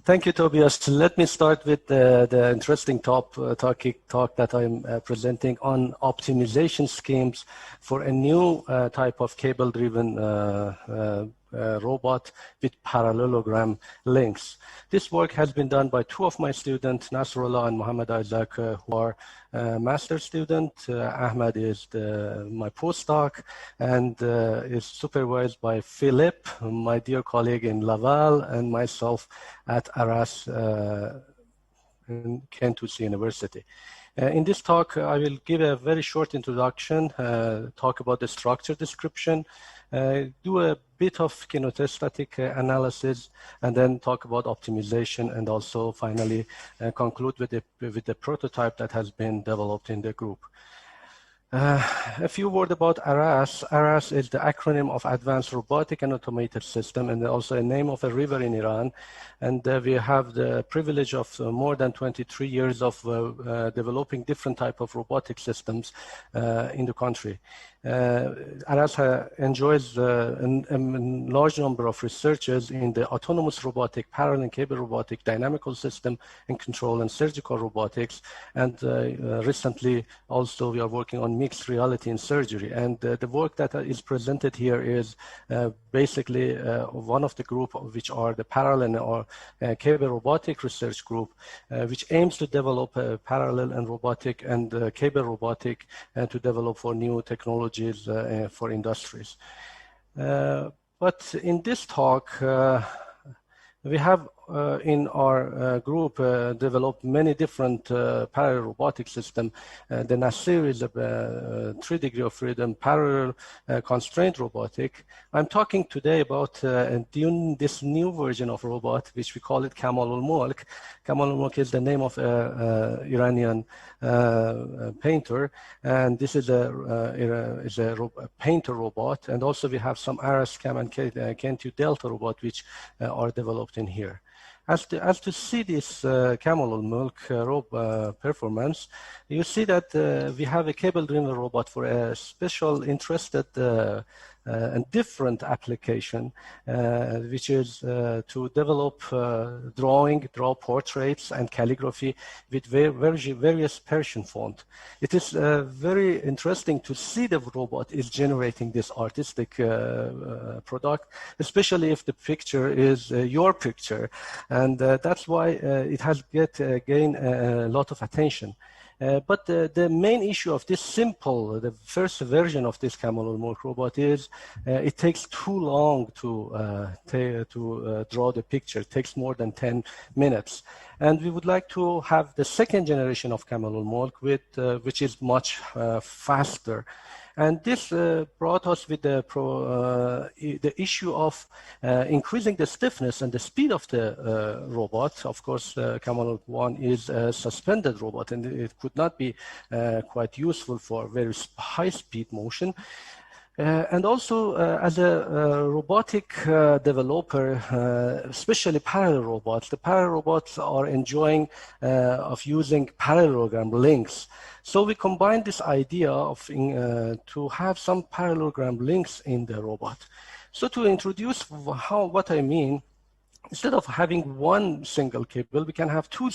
Thank you, Tobias. Let me start with the interesting talk that I'm presenting on optimization schemes for a new type of cable-driven robot with parallelogram links. This work has been done by two of my students, Nasrullah and Muhammad Isaac, who are master student. Ahmed is my postdoc and is supervised by Philip, my dear colleague in Laval, and myself at Arras in Kent University. In this talk, I will give a very short introduction, talk about the structure description, do a bit of kinetic analysis, and then talk about optimization, and also finally conclude with the prototype that has been developed in the group. A few words about ARAS. ARAS is the acronym of Advanced Robotic and Automated System, and also a name of a river in Iran. And we have the privilege of more than 23 years of developing different type of robotic systems in the country. ARAS enjoys a large number of researchers in the autonomous robotic, parallel and cable robotic, dynamical system and control, and surgical robotics. And recently also we are working on mixed reality in surgery. And the work that is presented here is basically one of the group, which are the parallel or cable robotic research group, which aims to develop parallel and robotic and cable robotic to develop for new technologies for industries. But in this talk, we have in our group developed many different parallel robotic systems. The Nasir is a 3 degree of freedom parallel constraint robotic. I'm talking today about this new version of robot, which we call it Kamalul Mulk. Kamalul Mulk is the name of an Iranian painter, and this is a painter robot. And also we have some Aras Cam and Kentu Delta robot, which are developed in here. As to see this Kamalul Mulk performance, you see that we have a cable-driven robot for a special interested and different application, which is to develop draw portraits and calligraphy with various Persian font. It is very interesting to see the robot is generating this artistic product, especially if the picture is your picture, and that's why it has gained a lot of attention. But the main issue of this the first version of this Kamalul Mulk robot is it takes too long to draw the picture. It takes more than 10 minutes. And we would like to have the second generation of Kamalul Mulk, which is much faster. And this brought us with the issue of increasing the stiffness and the speed of the robot. Of course, Kamalul 1 is a suspended robot, and it could not be quite useful for very high-speed motion. And also, as a robotic developer, especially parallel robots, the parallel robots are enjoying of using parallelogram links. So we combined this idea of to have some parallelogram links in the robot. So to introduce what I mean, instead of having one single cable, we can have two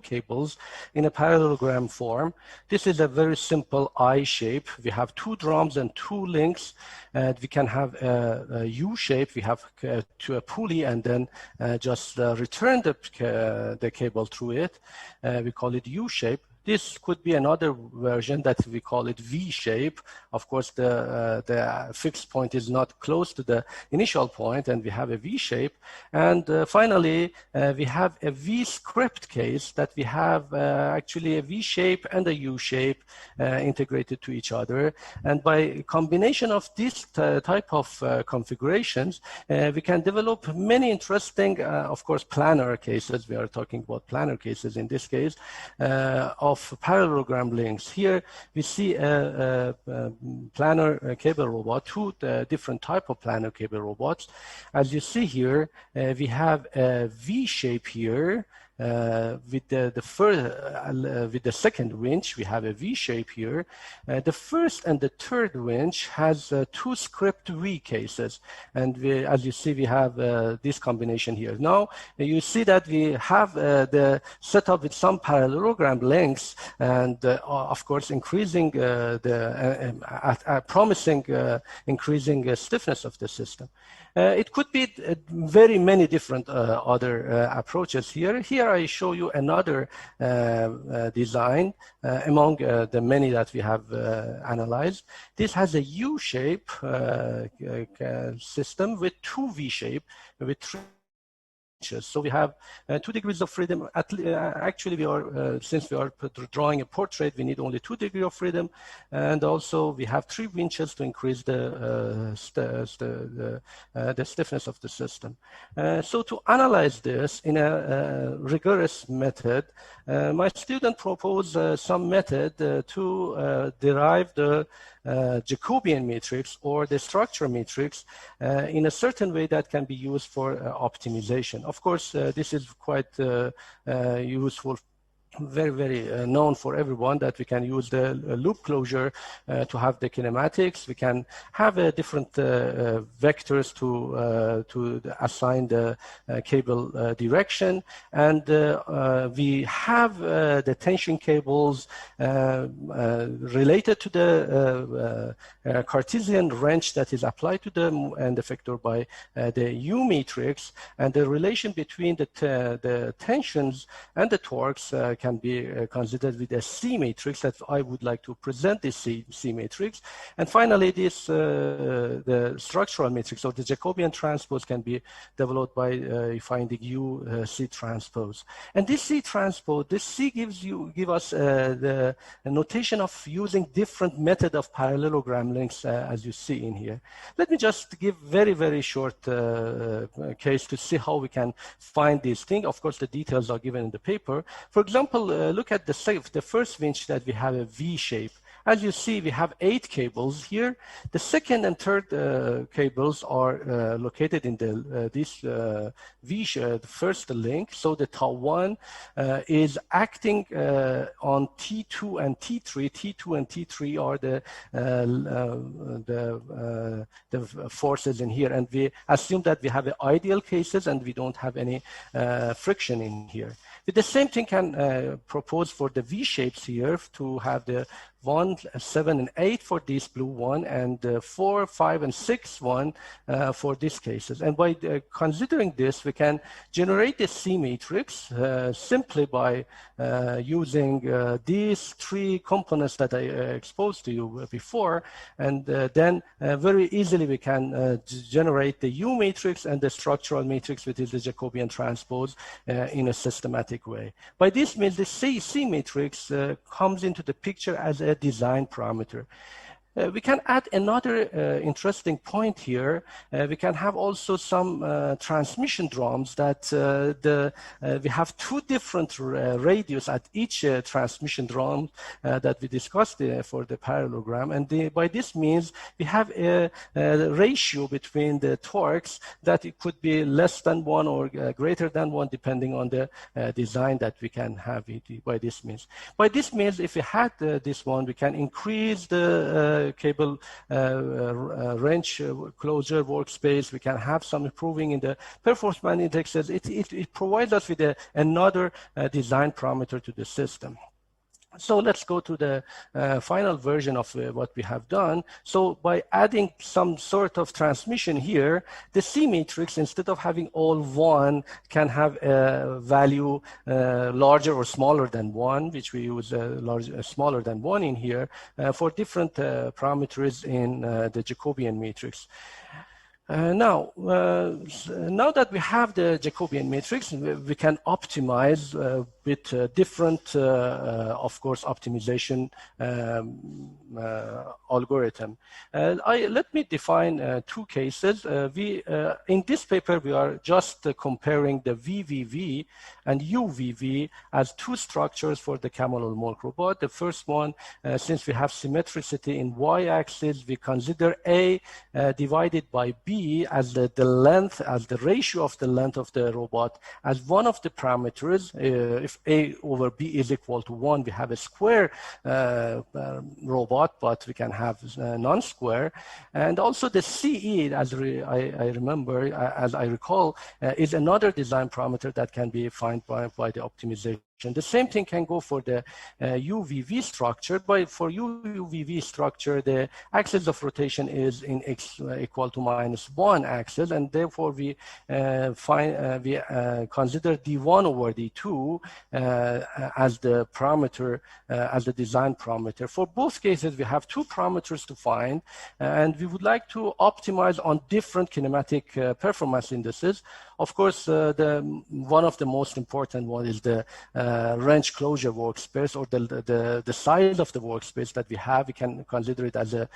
cables in a parallelogram form. This is a very simple I shape. We have two drums and two links. We can have a U shape. We have to a pulley and then just return the cable through it. We call it U shape. This could be another version that we call it V shape. Of course, the fixed point is not close to the initial point, and we have a V shape. And finally, we have a V script case that we have actually a V shape and a U shape integrated to each other. And by combination of this type of configurations, we can develop many interesting, of course, planar cases. We are talking about planar cases in this case, of parallelogram links. Here we see a planar cable robot, two different type of planar cable robots. As you see here, we have a V shape here, with the second winch, we have a V shape here. The first and the third winch has two script V cases, and as you see, we have this combination here. Now you see that we have the setup with some parallelogram lengths, and of course increasing promising increasing stiffness of the system. It could be very many different other approaches here. Here I show you another design among the many that we have analyzed. This has a U-shape system with two V-shape with 3 inches. So we have 2 degrees of freedom. Actually, we are since we are drawing a portrait, we need only 2 degrees of freedom, and also we have 3 winches to increase the stiffness of the system. So to analyze this in a rigorous method, my student proposed some method to derive the Jacobian matrix or the structure matrix in a certain way that can be used for optimization. Of course, this is quite useful, very known for everyone, that we can use the loop closure to have the kinematics. We can have different vectors to assign the cable direction, and we have the tension cables related to the Cartesian wrench that is applied to them and the vector by the U matrix, and the relation between the tensions and the torques can be considered with a C matrix that I would like to present this C matrix. And finally, this the structural matrix or the Jacobian transpose can be developed by finding U C transpose. And this C transpose, this C give us the notation of using different method of parallelogram links as you see in here. Let me just give very short case to see how we can find these things. Of course, the details are given in the paper. For example, look at the first winch that we have a V shape. As you see, we have 8 cables here. The second and third cables are located in this V shape, the first link. So the tau 1 is acting on T2 and T3. T2 and T3 are the forces in here. And we assume that we have ideal cases and we don't have any friction in here. The same thing can propose for the V shapes here to have the 1, 7, and 8 for this blue one, and 4, 5, and 6 one for these cases. And by considering this, we can generate the C matrix simply by using these 3 components that I exposed to you before, and then very easily we can generate the U matrix and the structural matrix, which is the Jacobian transpose, in a systematic way. By this means, the C matrix comes into the picture as a design parameter. We can add another interesting point here. We can have also some transmission drums that we have 2 different radius at each transmission drum that we discussed for the parallelogram. And by this means, we have a ratio between the torques that it could be less than 1 or greater than 1, depending on the design that we can have it by this means. By this means, if we had this one, we can increase the cable wrench closure workspace. We can have some improving in the performance indexes. It provides us with another design parameter to the system. So let's go to the final version of what we have done. So by adding some sort of transmission here, the C matrix, instead of having all 1, can have a value larger or smaller than 1, which we use smaller than 1 in here for different parameters in the Jacobian matrix. Now that we have the Jacobian matrix, we can optimize with different, of course, optimization algorithm. Let me define two cases. In this paper, we are just comparing the VVV and UVV as two structures for the camel or robot. The first one, since we have symmetricity in y-axis, we consider A divided by B as the length, as the ratio of the length of the robot as one of the parameters. If A over B is equal to 1, we have a square robot, but we can have non-square. And also the CE, as I remember, as I recall, is another design parameter that can be defined by the optimization. The same thing can go for the UVV structure, but for UVV structure, the axis of rotation is in x equal to -1 axis, and therefore we consider D1 over D2 as the parameter, as the design parameter. For both cases, we have two parameters to find, and we would like to optimize on different kinematic performance indices. Of course, one of the most important one is the range closure workspace, or the size of the workspace that we have. We can consider it as a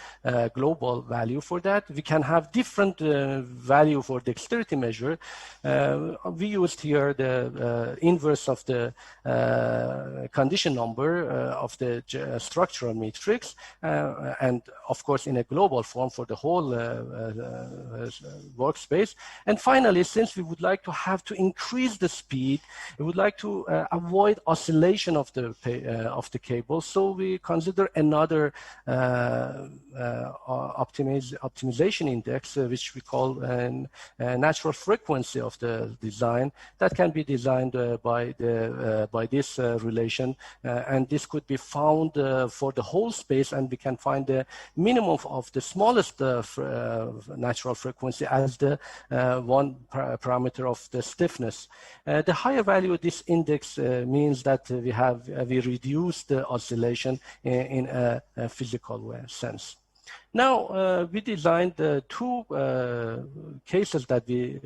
global value for that. We can have different value for dexterity measure. We used here the inverse of the condition number of the structural matrix, and of course in a global form for the whole workspace. And finally, since we would like to have to increase the speed, we would like to avoid oscillation of the cable, so we consider another optimization index, which we call natural frequency of the design, that can be designed by this relation, and this could be found for the whole space, and we can find the minimum of the smallest natural frequency as the one parameter of the stiffness. The higher value of this index means that we reduce the oscillation in a physical sense. Now, we designed two cases that we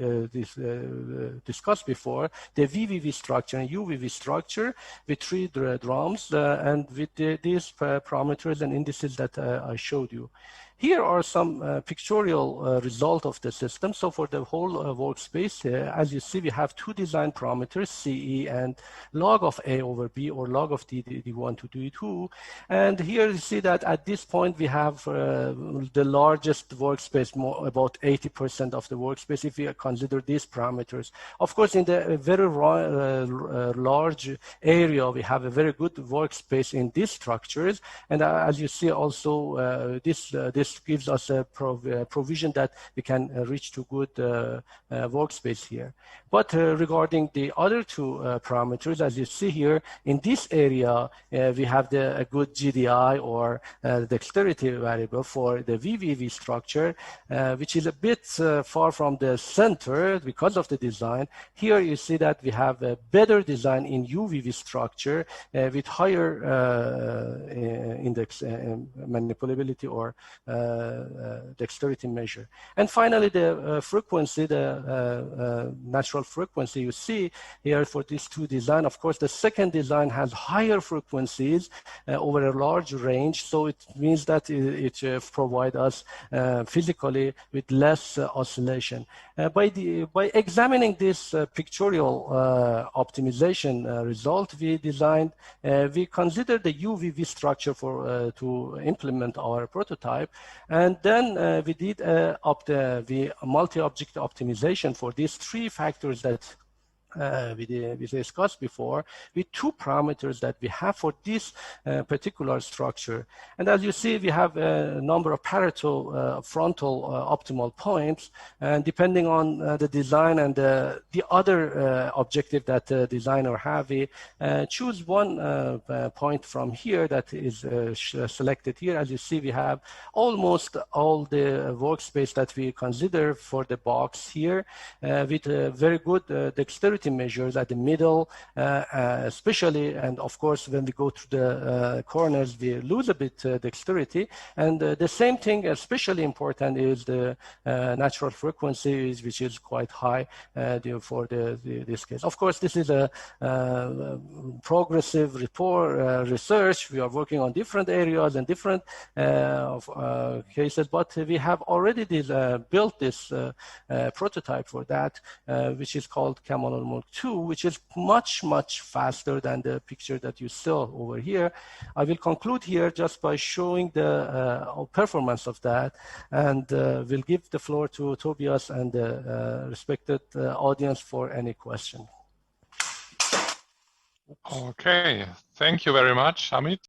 discussed before, the VVV structure and UVV structure with three drums and with these parameters and indices that I showed you. Here are some pictorial results of the system. So for the whole workspace, as you see, we have two design parameters, CE and log of A over B, or log of D1 to D2. And here you see that at this point, we have the largest workspace, about 80% of the workspace, if we consider these parameters. Of course, in the very large area, we have a very good workspace in these structures. And as you see also, this gives us a provision that we can reach to good workspace here. But regarding the other two parameters, as you see here, in this area, we have a good GDI, or dexterity variable for the VVV structure, which is a bit far from the center because of the design. Here you see that we have a better design in UVV structure with higher index manipulability or dexterity measure. And finally, the frequency, the natural frequency you see here for these two design. Of course, the second design has higher frequencies over a large range, so it means that it provides us physically with less oscillation. By examining this pictorial optimization result, we considered the UVV structure to implement our prototype, and then we did the multi-object optimization for these three factors that we discussed before, with two parameters that we have for this particular structure. And as you see, we have a number of Pareto frontal optimal points, and depending on the design and the other objective that the designer have, we choose one point from here that is selected here. As you see, we have almost all the workspace that we consider for the box here with very good dexterity dexterity measures at the middle, especially, and of course, when we go to the corners, we lose a bit dexterity. And the same thing, especially important, is the natural frequency, which is quite high for this case. Of course, this is a progressive research. We are working on different areas and different cases, but we have already built this prototype for that, which is called Camel 2, which is much, much faster than the picture that you saw over here. I will conclude here just by showing the performance of that, and we'll give the floor to Tobias and the respected audience for any question. Okay, thank you very much, Hamid.